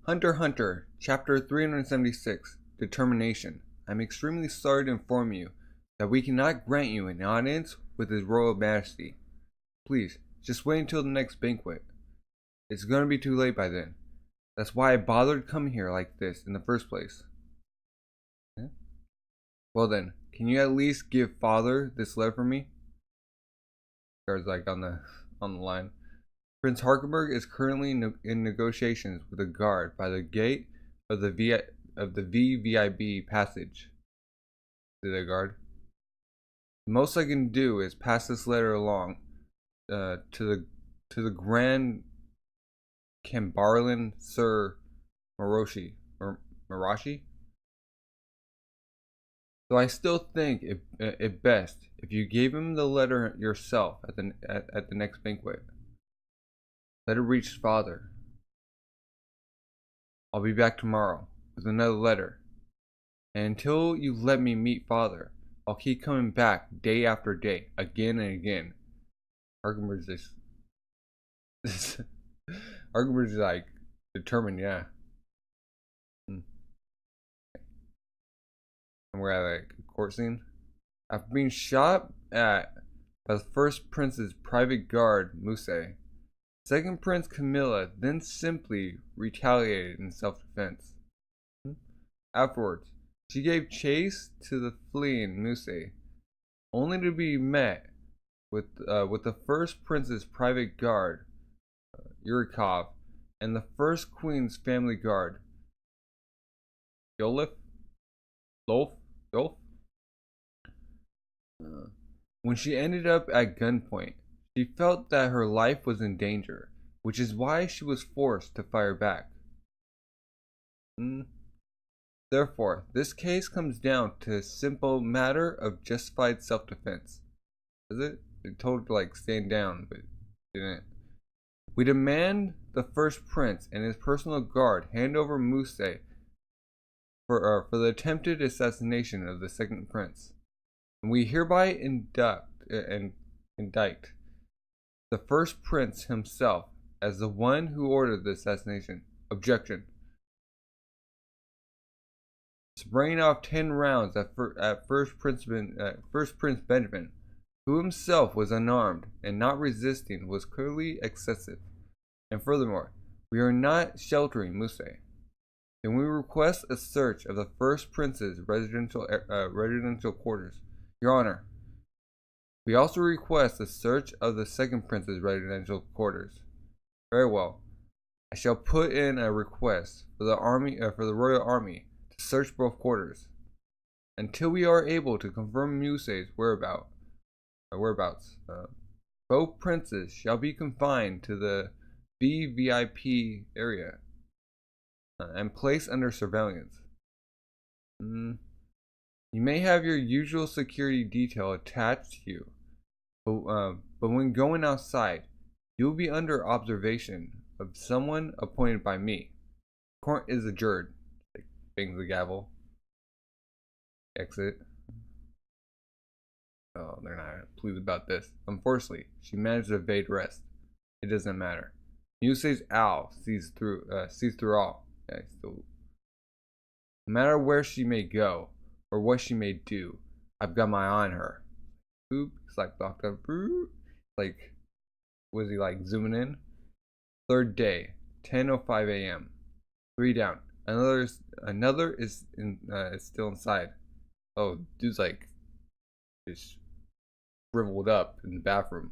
Hunter, Chapter 376, Determination. I'm extremely sorry to inform you that we cannot grant you an audience with His Royal Majesty. Please, just wait until the next banquet. It's gonna be too late by then. That's why I bothered coming here like this in the first place. Yeah? Well then, can you at least give Father this letter for me? Guard's like on the line. Prince Halkenburg is currently in negotiations with a guard by the gate of the VVIB passage. Did I guard? The most I can do is pass this letter along to the Grand Kambarlan Sir Marashi. So I still think it best if you gave him the letter yourself at the next banquet. Let it reach Father. I'll be back tomorrow with another letter. And until you let me meet Father, I'll keep coming back day after day, again and again. Halkenburg's Halkenburg's like determined, yeah. And we're at like a court scene. After being shot at by the first prince's private guard, Muse, second Prince Camilla then simply retaliated in self-defense. Afterwards, she gave chase to the fleeing Muse, only to be met with the first prince's private guard, Yurikov, and the first queen's family guard, Yolf. When she ended up at gunpoint, she felt that her life was in danger, which is why she was forced to fire back. Therefore, this case comes down to a simple matter of justified self-defense. Is it? It told her to like stand down, but didn't. We demand the first prince and his personal guard hand over Muse for the attempted assassination of the second prince. And we hereby indict the first prince himself as the one who ordered the assassination. Objection. Spraying off 10 rounds at first Prince Benjamin, who himself was unarmed and not resisting, was clearly excessive. And furthermore, we are not sheltering Muse. Then we request a search of the first prince's residential quarters. Your Honor, we also request a search of the second prince's residential quarters. Very well. I shall put in a request for the Royal Army to search both quarters until we are able to confirm Muse's whereabouts. Both princes shall be confined to the VVIP area and placed under surveillance. You may have your usual security detail attached to you, but when going outside, you will be under observation of someone appointed by me. Court is adjourned. Like, bangs the gavel. Exit. Oh, they're not pleased about this. Unfortunately, she managed to evade arrest. It doesn't matter. Muse's owl sees through all. Yeah, still. No matter where she may go or what she may do, I've got my eye on her. Oop, it's like locked up. Like, was he like zooming in? Third day, 10:05 a.m. 3 down. Another is still inside. Oh, dude's like just shriveled up in the bathroom.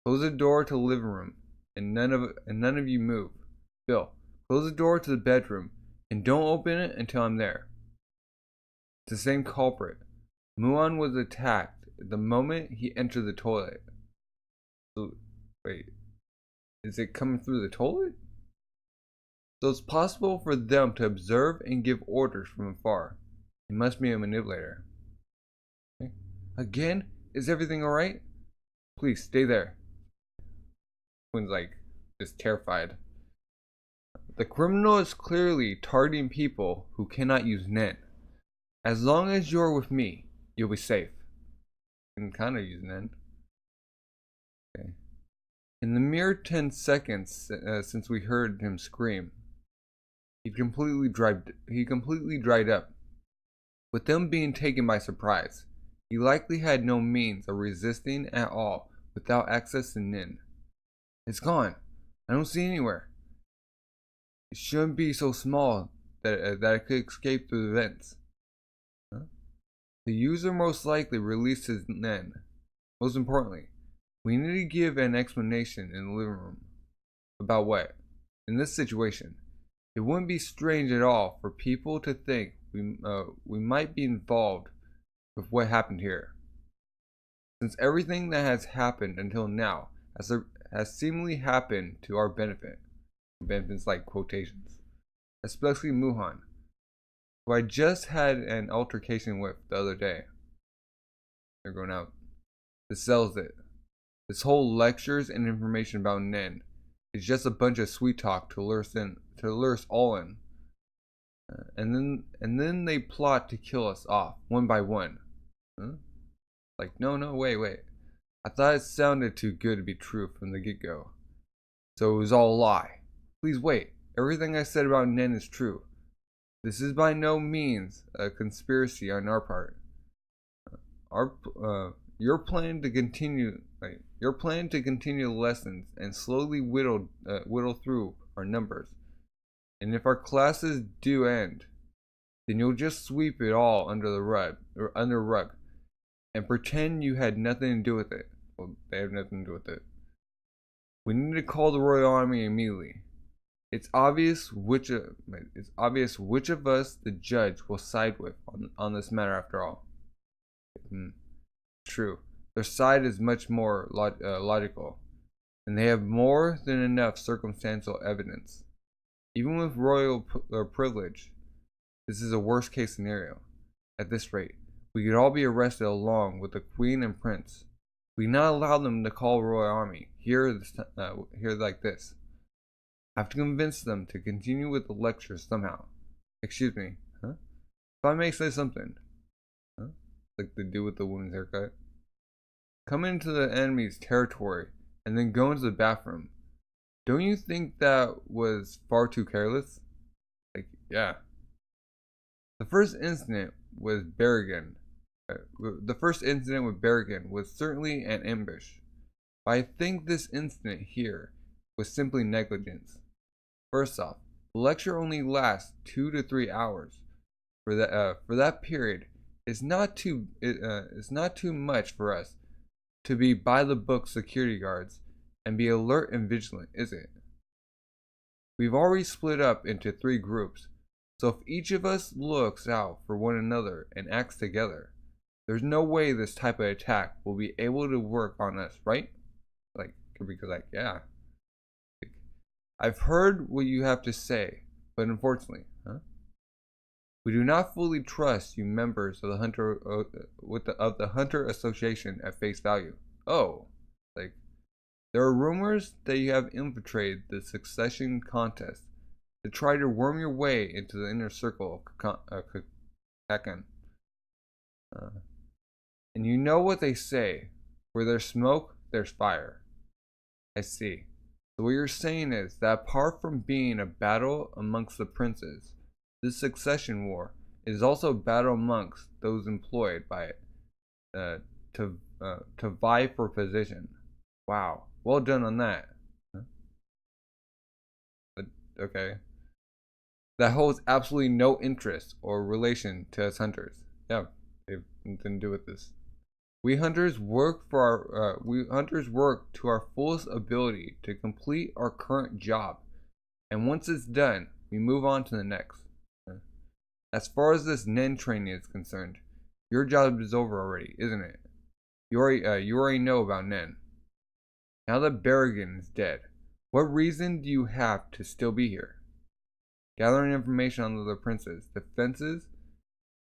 Close the door to the living room, and none of you move. Bill, close the door to the bedroom, and don't open it until I'm there. It's the same culprit. Muon was attacked the moment he entered the toilet. So, wait, is it coming through the toilet? So it's possible for them to observe and give orders from afar. He must be a manipulator. Okay. Again, is everything alright? Please stay there. Quinn's like just terrified. The criminal is clearly targeting people who cannot use Nen. As long as you're with me, you'll be safe. You can kind of use Nen. Okay. In the mere 10 seconds since we heard him scream, He completely dried up. With them being taken by surprise, he likely had no means of resisting at all without access to Nen. It's gone. I don't see anywhere. It shouldn't be so small that it could escape through the vents. Huh? The user most likely released his Nen. Most importantly, we need to give an explanation in the living room. About what? In this situation, it wouldn't be strange at all for people to think we might be involved with what happened here. Since everything that has happened until now has seemingly happened to our benefit. Benefits like quotations. Especially Muhan, who I just had an altercation with the other day. They're going out. This sells it. This whole lectures and information about Nen is just a bunch of sweet talk to lure us all in. And then they plot to kill us off one by one. Huh? Like, no, wait. I thought it sounded too good to be true from the get-go. So it was all a lie. Please wait. Everything I said about Nen is true. This is by no means a conspiracy on our part. Your plan to continue lessons and slowly whittle through our numbers. And if our classes do end, then you'll just sweep it all under the rug and pretend you had nothing to do with it. Well, they have nothing to do with it. We need to call the Royal Army immediately. It's obvious which of us the judge will side with on this matter after all. True. Their side is much more logical, and they have more than enough circumstantial evidence. Even with royal privilege, this is a worst case scenario. At this rate, we could all be arrested along with the Queen and Prince. We not allow them to call Royal Army here like this. I have to convince them to continue with the lectures somehow. Excuse me, huh? If I may say something, huh? Like the dude with the woman's haircut. Come into the enemy's territory and then go into the bathroom. Don't you think that was far too careless? Like, yeah. The first incident with Berrigan was certainly an ambush. But I think this incident here was simply negligence. First off, the lecture only lasts 2 to 3 hours. For that period, it's not too much for us to be by the book security guards and be alert and vigilant, is it? We've already split up into 3 groups, so if each of us looks out for one another and acts together, there's no way this type of attack will be able to work on us, right? Like, Karapika, like, yeah. I've heard what you have to say, but unfortunately, huh? We do not fully trust you members of the Hunter Association at face value. Oh, like, there are rumors that you have infiltrated the succession contest to try to worm your way into the inner circle of Kakan. And you know what they say, where there's smoke, there's fire. I see. So what you're saying is that apart from being a battle amongst the princes, this succession war is also a battle amongst those employed by it to vie for position. Wow, well done on that. Huh? But, okay. That holds absolutely no interest or relation to us hunters. Yeah, they've nothing to do with this. We hunters work to our fullest ability to complete our current job, and once it's done, we move on to the next. As far as this Nen training is concerned, your job is over already, isn't it? You already know about Nen. Now that Berrigan is dead, what reason do you have to still be here? Gathering information on the prince's defenses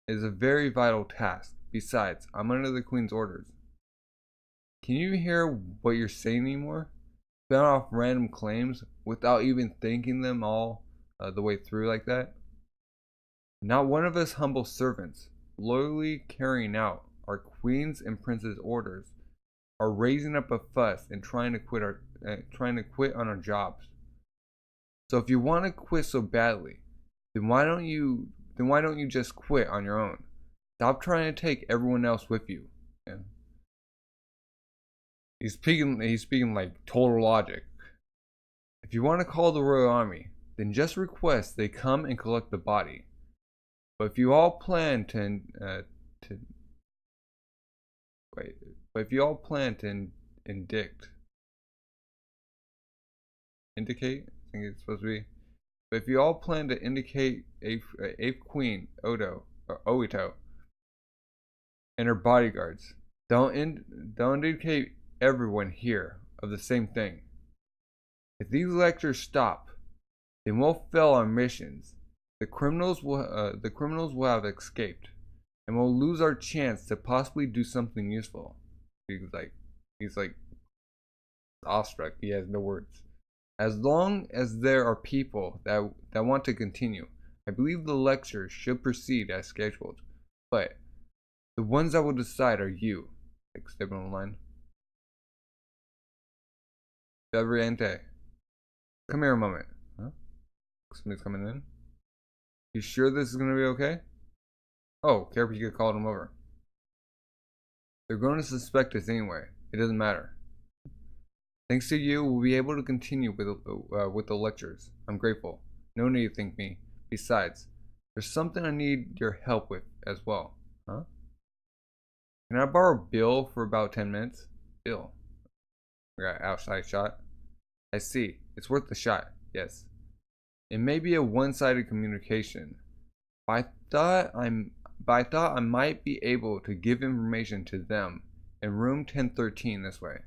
is a very vital task. Besides, I'm under the Queen's orders. Can you hear what you're saying anymore? Spell off random claims without even thinking them all the way through like that? Not one of us humble servants, loyally carrying out our Queen's and Prince's orders, are raising up a fuss and trying to quit on our jobs. So if you want to quit so badly, Then why don't you just quit on your own? Stop trying to take everyone else with you. Yeah. He's speaking like total logic. If you want to call the Royal Army, then just request they come and collect the body. But if you all plan to wait, but if you all plan to indicate, I think it's supposed to be. But if you all plan to indicate eighth Queen Oito and her bodyguards, don't indicate everyone here of the same thing. If these lectures stop, then we'll fail our missions. The criminals will have escaped, and we'll lose our chance to possibly do something useful. He's like awestruck. He has no words. As long as there are people that want to continue, I believe the lectures should proceed as scheduled. But the ones that will decide are you. Like stepping on the line. Velereinte, come here a moment. Huh? Somebody's coming in. You sure this is gonna be okay? Oh, Karapika called him over. They're going to suspect us anyway. It doesn't matter. Thanks to you, we'll be able to continue with the lectures. I'm grateful. No need to thank me. Besides, there's something I need your help with as well. Huh? Can I borrow Bill for about 10 minutes? Bill. We got outside shot. I see. It's worth the shot. Yes. It may be a one-sided communication, but I thought I might be able to give information to them in room 1013 this way.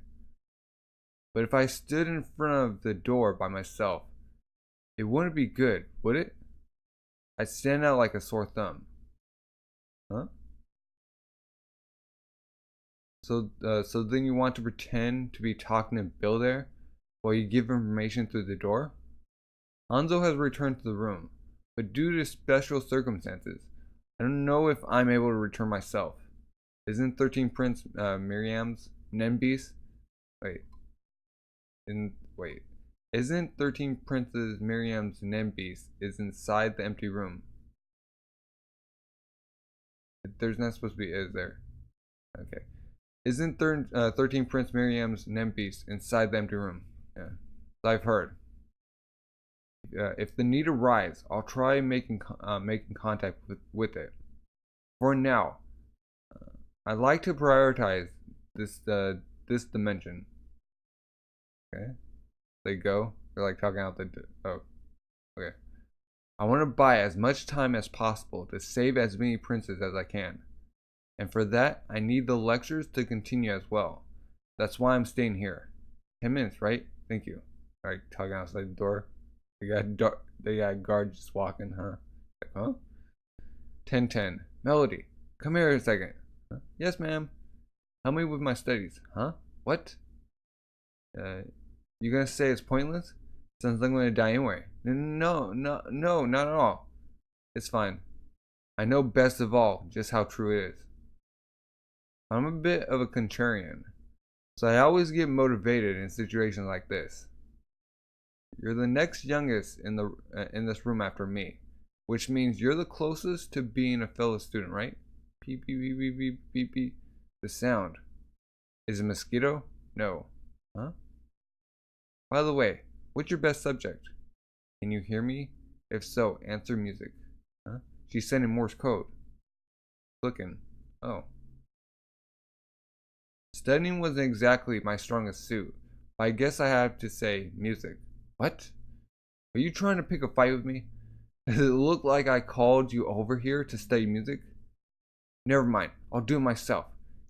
But if I stood in front of the door by myself, it wouldn't be good, would it? I'd stand out like a sore thumb. Huh? So then you want to pretend to be talking to Bill there while you give information through the door? Hanzo has returned to the room, but due to special circumstances, I don't know if I'm able to return myself. Isn't 13 Prince Miriam's Nen Beast? Isn't 13 Princess Miriam's Nen Beast is inside the empty room? There's not supposed to be, is there? Okay. Isn't 13 Prince Miriam's Nen Beast inside the empty room? Yeah. I've heard. If the need arises, I'll try making contact with it. For now, I'd like to prioritize this dimension. Okay, they go. They're like talking out the. Oh, okay. I want to buy as much time as possible to save as many princes as I can, and for that, I need the lectures to continue as well. That's why I'm staying here. 10 minutes, right? Thank you. All right, talking outside the door. They got guards just walking, huh? Like, huh? 10:10. Melody, come here a second. Huh? Yes, ma'am. Help me with my studies. Huh? What? You gonna say it's pointless? Since I'm gonna die anyway. No, not at all. It's fine. I know best of all just how true it is. I'm a bit of a contrarian, so I always get motivated in situations like this. You're the next youngest in this room after me, which means you're the closest to being a fellow student, right? Beep beep beep beep beep beep beep. The sound. Is it a mosquito? No. Huh? By the way, what's your best subject? Can you hear me? If so, answer music. Huh? She's sending Morse code. Clicking. Oh. Studying wasn't exactly my strongest suit, but I guess I have to say music. What? Are you trying to pick a fight with me? Does it look like I called you over here to study music? Never mind, I'll do it myself.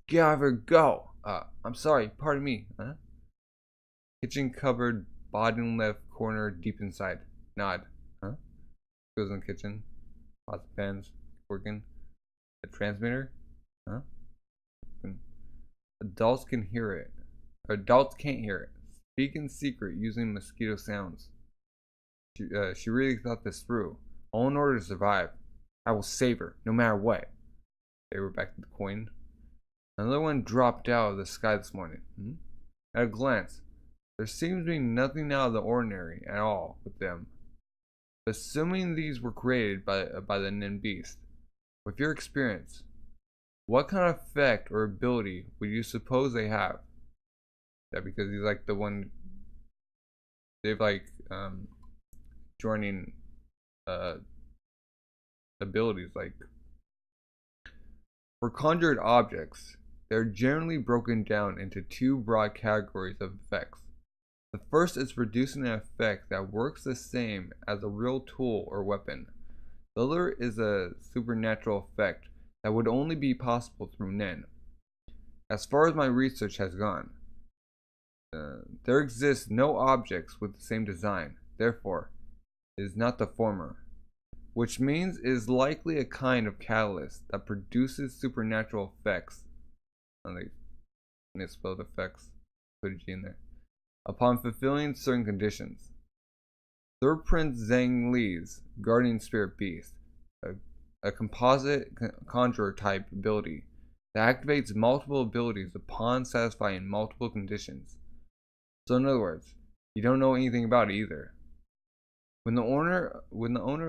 Get out of here, go! I'm sorry, pardon me. Huh? Kitchen cupboard, bottom left corner, deep inside. Nod. Huh? Goes in the kitchen. Pots and pans, working. A transmitter? Huh? Adults can hear it. Adults can't hear it. Speak in secret using mosquito sounds. She really thought this through. All in order to survive. I will save her, no matter what. They were back to the coin. Another one dropped out of the sky this morning. At a glance, there seems to be nothing out of the ordinary at all with them. Assuming these were created by the Nen Beast, with your experience, what kind of effect or ability would you suppose they have? Yeah, because he's like the one they've like joining abilities like for conjured objects. They're generally broken down into two broad categories of effects. The first is producing an effect that works the same as a real tool or weapon. The other is a supernatural effect that would only be possible through Nen. As far as my research has gone, there exists no objects with the same design, therefore, it is not the former, which means it is likely a kind of catalyst that produces supernatural effects. And they spelled effects, put a G in there. Upon fulfilling certain conditions. Third Prince Zhang Li's Guardian Spirit Beast, a composite conjurer type ability that activates multiple abilities upon satisfying multiple conditions. So in other words, you don't know anything about it either. When the owner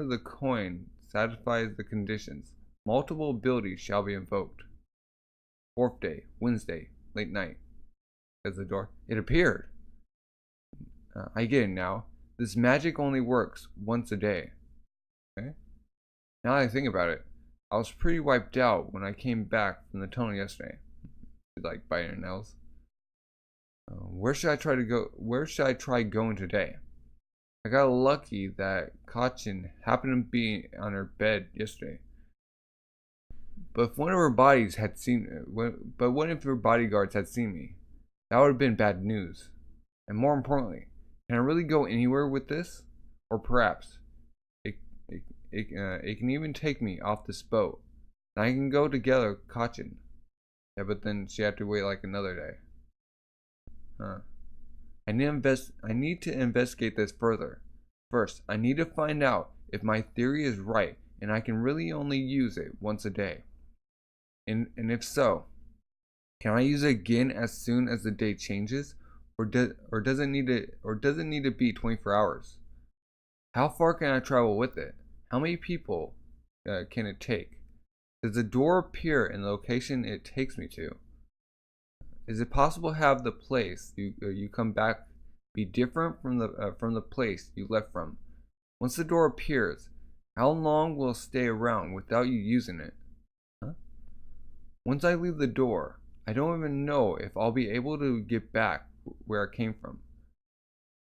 of the coin satisfies the conditions, multiple abilities shall be invoked. Fourth day, Wednesday, late night. As the door, it appeared. I get it now. This magic only works once a day. Okay? Now that I think about it, I was pretty wiped out when I came back from the tunnel yesterday. She's like biting her nails. Where should I try to go? Where should I try going today? I got lucky that Kachin happened to be on her bed yesterday. But if one of her bodyguards had seen me, that would have been bad news. And more importantly, can I really go anywhere with this? Or perhaps it can even take me off this boat, and I can go together with Kachin. Yeah, but then she had to wait like another day. I need to investigate this further. First, I need to find out if my theory is right and I can really only use it once a day. And if so, can I use it again as soon as the day changes, or does it need to be 24 hours? How far can I travel with it? How many people can it take? Does the door appear in the location it takes me to? Is it possible to have the place you come back be different from the place you left from? Once the door appears, how long will it stay around without you using it? Once I leave the door, I don't even know if I'll be able to get back where I came from.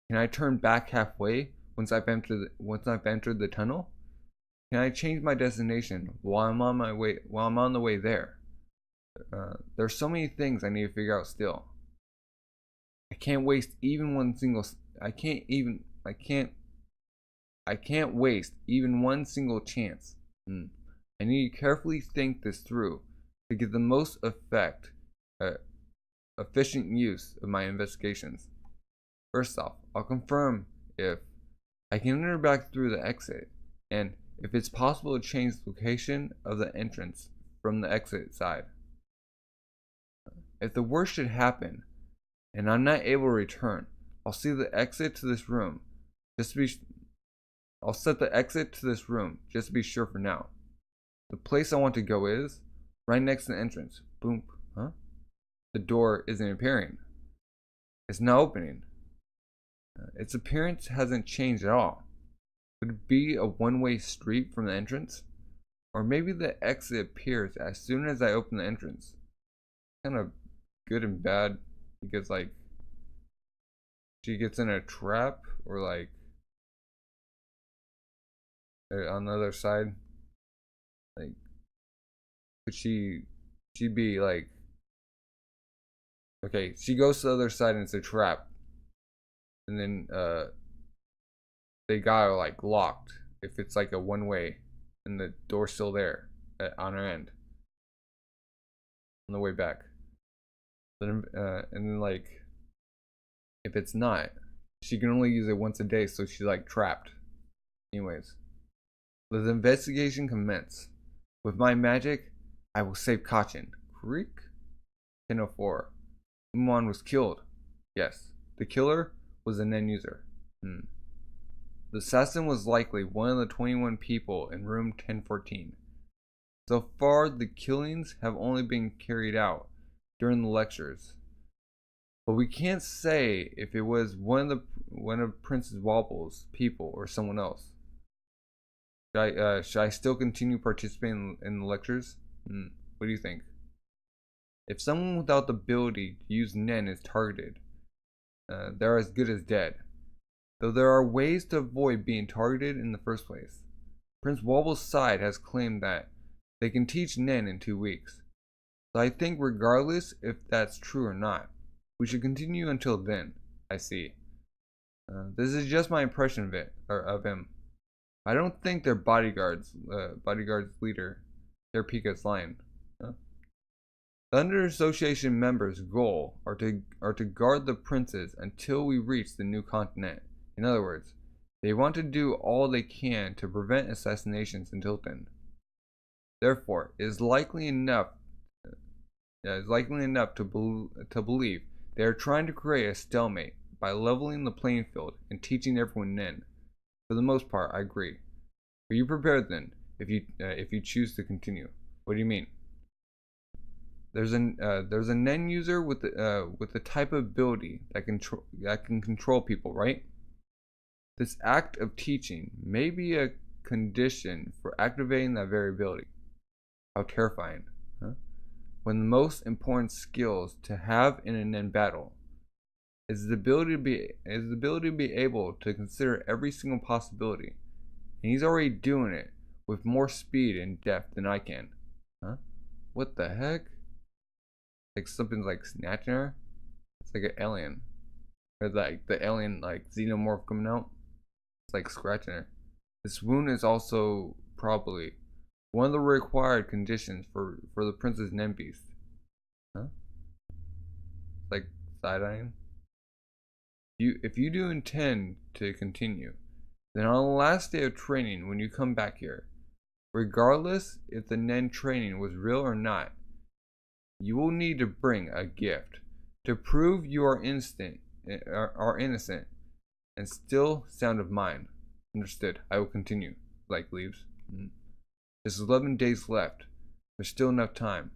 Can I turn back halfway once I've entered the tunnel? Can I change my destination while I'm on the way there? There's so many things I need to figure out still. I can't waste even one single chance. I need to carefully think this through to get the most efficient use of my investigations. First off, I'll confirm if I can enter back through the exit, and if it's possible to change the location of the entrance from the exit side. If the worst should happen, and I'm not able to return, I'll set the exit to this room just to be sure for now. The place I want to go is right next to the entrance. Boom. The door isn't appearing. It's not opening. Its appearance hasn't changed at all. Could it be a one-way street from the entrance? Or maybe the exit appears as soon as I open the entrance. Kind of good and bad, because like she gets in a trap, or like on the other side, like could she be like, okay, she goes to the other side and it's a trap, and then they got her like locked if it's like a one way and the door's still there on her end on the way back. And then like if it's not, she can only use it once a day, so she's like trapped. Anyways, let the investigation commence. With my magic, I will save Kachin. Creek 1004. Umon was killed. Yes, the killer was a Nen user. The assassin was likely one of the 21 people in room 1014. So far, the killings have only been carried out during the lectures, but we can't say if it was one of Princess Wobble's people or someone else. Should I still continue participating in the lectures? What do you think? If someone without the ability to use Nen is targeted, they're as good as dead. Though there are ways to avoid being targeted in the first place. Prince Wobble's side has claimed that they can teach Nen in 2 weeks. So I think regardless if that's true or not, we should continue until then. I see. This is just my impression of him. I don't think their bodyguards leader, Karapika, is lying. The Thunder Association members' goal are to guard the princes until we reach the new continent. In other words, they want to do all they can to prevent assassinations until then. Therefore, it is likely enough to believe they are trying to create a stalemate by leveling the playing field and teaching everyone Nen. For the most part, I agree. Are you prepared then? If you choose to continue, what do you mean? There's a Nen user with the type of ability that can control people, right? This act of teaching may be a condition for activating that variability. How terrifying, huh? When the most important skills to have in a Nen battle is the ability to be able to consider every single possibility, and he's already doing it with more speed and depth than I can. Huh? What the heck? Like something's like snatching her? It's like an alien. Or like the alien like xenomorph coming out. It's like scratching her. This wound is also probably one of the required conditions for the Prince's Nen Beast. Huh? Like side-eyeing? If you do intend to continue, then on the last day of training when you come back here, regardless if the Nen training was real or not, you will need to bring a gift to prove you are innocent and still sound of mind. Understood. I will continue. Like leaves. There's 11 days left. There's still enough time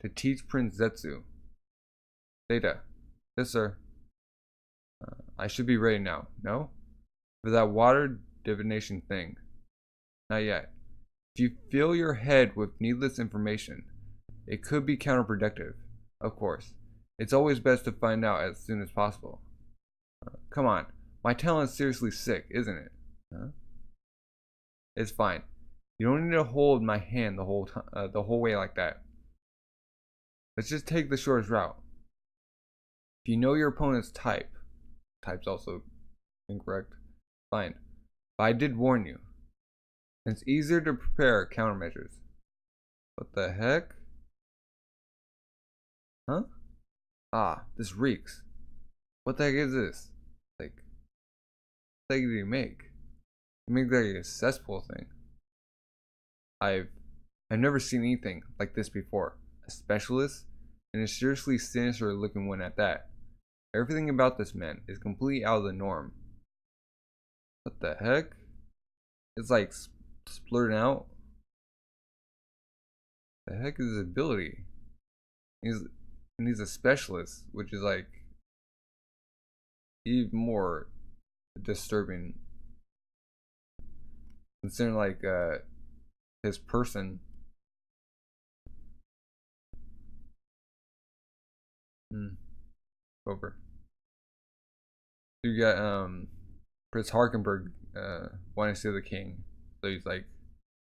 to teach Prince Zetsu. Theta. Yes, sir. I should be ready now. No? For that water divination thing. Not yet. If you fill your head with needless information, it could be counterproductive. Of course. It's always best to find out as soon as possible. Come on. My talent is seriously sick, isn't it? Huh? It's fine. You don't need to hold my hand the whole way like that. Let's just take the shortest route. If you know your opponent's type's also incorrect. Fine. But I did warn you. It's easier to prepare countermeasures. What the heck? Huh? Ah, this reeks. What the heck is this? Like, what the heck did he make? He made like a cesspool thing. I've never seen anything like this before. A specialist, and a seriously sinister looking one at that. Everything about this man is completely out of the norm. What the heck? It's like splurting out. The heck is his ability? He's a specialist, which is like even more disturbing. Considering like his person. Over. You got Prince Halkenburg wanting to see the king. So he's like,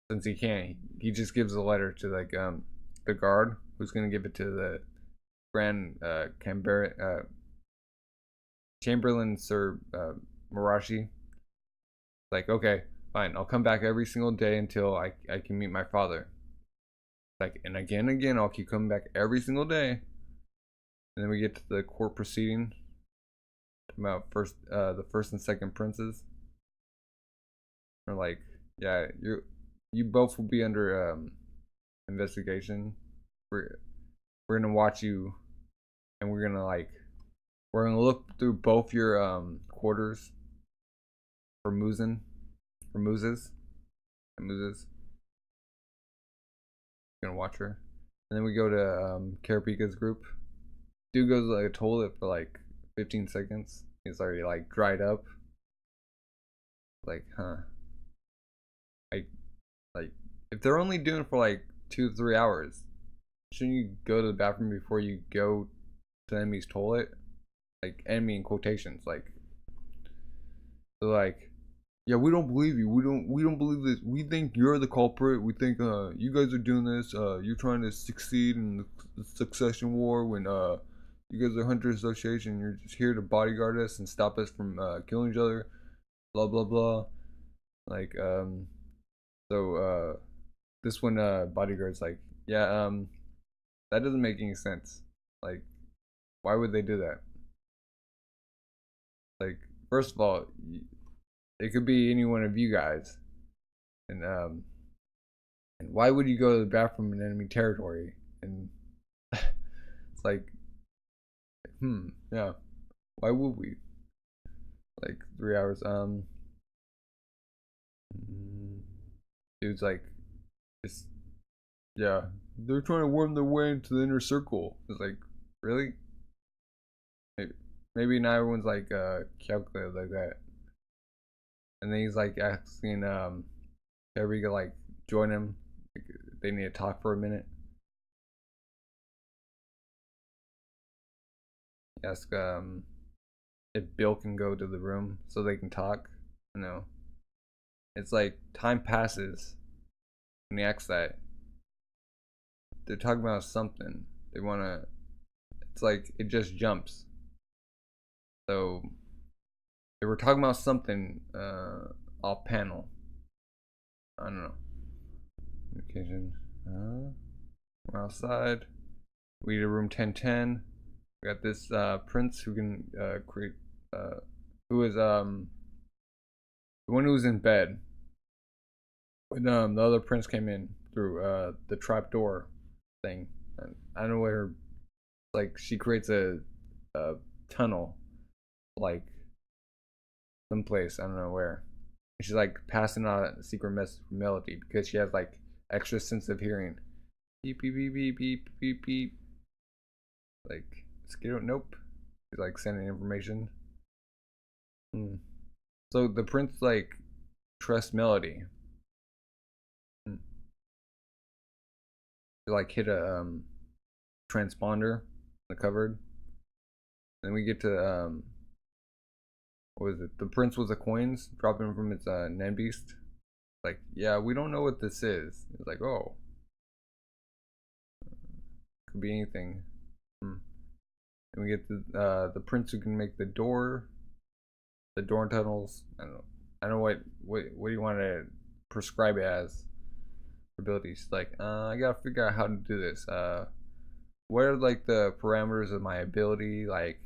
since he can't, he just gives a letter to like the guard who's gonna give it to the Grand Chamberlain Sir Marashi. Like, okay, fine, I'll come back every single day until I can meet my father. Like, and again, I'll keep coming back every single day. And then we get to the court proceeding about the first and second princes. Or like, yeah, you both will be under investigation. We're gonna watch you, and we're gonna look through both your quarters Hormuzes. Hormuzes. Gonna watch her. And then we go to Karapika's group. Dude goes to like a toilet for like 15 seconds. He's already like dried up. Like, huh. Like if they're only doing it for like 2 to 3 hours, shouldn't you go to the bathroom before you go to the enemy's toilet? Like enemy in quotations, like they're like, yeah, we don't believe you. We don't believe this. We think you're the culprit. We think you guys are doing this. You're trying to succeed in the succession war when you guys are Hunter Association. You're just here to bodyguard us and stop us from killing each other. Blah blah blah. Like so this one bodyguard's like, yeah, that doesn't make any sense. Like, why would they do that? Like, first of all, it could be any one of you guys, and why would you go to the bathroom in enemy territory? And it's like, yeah, why would we? Like 3 hours. Dude's like, it's yeah, they're trying to worm their way into the inner circle. It's like, really? Maybe not everyone's like calculated like that. And then he's like asking Karapika like join him. Like, they need to talk for a minute. He asks if Bill can go to the room so they can talk. No. It's like time passes and he asks that. They're talking about something. They wanna, it's like it just jumps. So they were talking about something off panel. I don't know. Occasion. We're outside. We need a room 1010. We got this prince who can create. Who is the one who was in bed when the other prince came in through the trap door thing. And I don't know where. Like she creates a tunnel, like someplace, I don't know where. And she's like passing out a secret message from Melody because she has like extra sensitive hearing. Beep beep beep beep beep beep beep. Like Skittle, nope. She's like sending information. So the prince like trusts Melody. She like hit a transponder in the cupboard. Then we get to what was it? The prince was the coins dropping from its Nen Beast. Like, yeah, we don't know what this is. It's like, oh, could be anything. And we get the prince who can make the door tunnels. I don't know what do you want to prescribe it as abilities. Like, I gotta figure out how to do this. What are like the parameters of my ability? Like,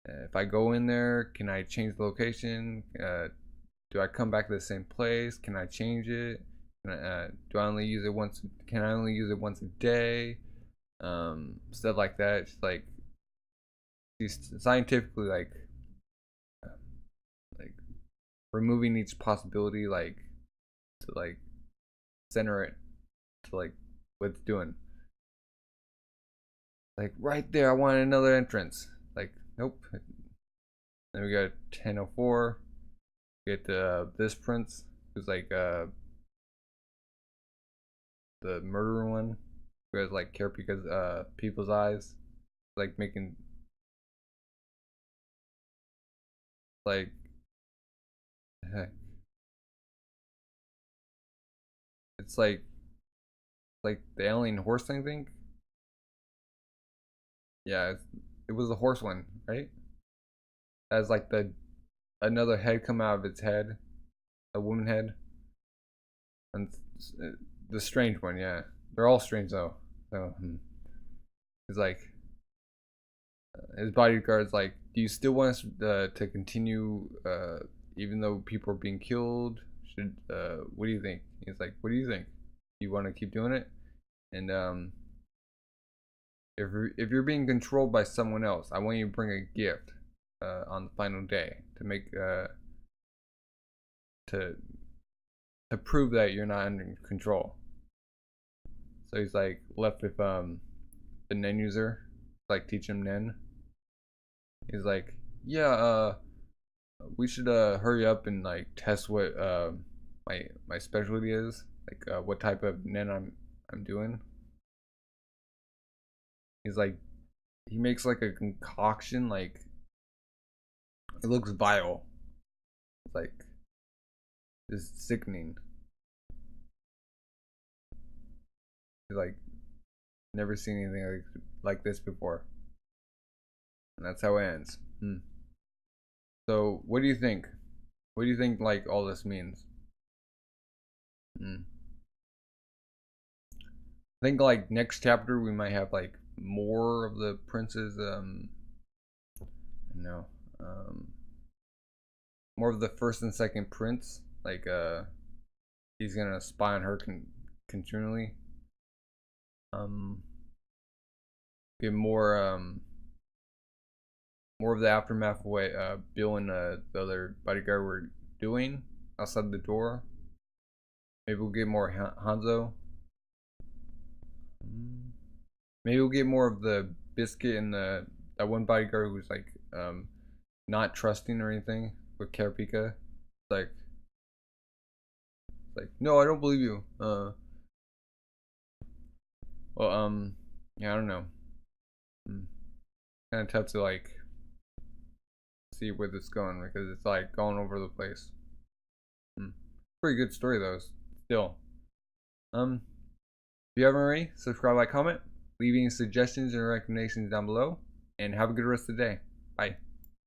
if I go in there, can I change the location? Do I come back to the same place? Can I change it? Do I only use it once? Can I only use it once a day? Stuff like that. It's like scientifically like removing each possibility, like to like center it to like what it's doing. Like right there, I want another entrance. Like nope. Then we got 1004. Get this prince who's like the murderer one who has like Karapika's people's eyes, like making like heck. It's like the alien horse thing. Think yeah, it was the horse one, right? As like the another head come out of its head, a woman head, and the strange one. Yeah, they're all strange though. So it's like his bodyguard's like, do you still want us to continue even though people are being killed? Should what do you think? He's like, what do you think? You want to keep doing it? And if you're being controlled by someone else, I want you to bring a gift on the final day to make to prove that you're not under control. So he's like left with the Nen user, like teach him Nen. He's like, yeah, we should hurry up and like test what my specialty is, like what type of Nen I'm doing. He's like, he makes like a concoction, like it looks vile. It's like it's sickening. He's like, never seen anything like this before. And that's how it ends. So what do you think? What do you think like all this means? I think like next chapter we might have like more of the prince's no more of the first and second prince, like he's gonna spy on her continually. Get more of the aftermath of what Bill and the other bodyguard were doing outside the door. Maybe we'll get more Hanzo. Maybe we'll get more of the Biscuit and that one bodyguard who's like not trusting or anything with Karapika. Like no, I don't believe you. Well, yeah, I don't know. Kind of tough to like see where this is going because it's like going over the place. Pretty good story though. Still, if you haven't already, subscribe, like, comment, leaving suggestions and recommendations down below, and have a good rest of the day. Bye.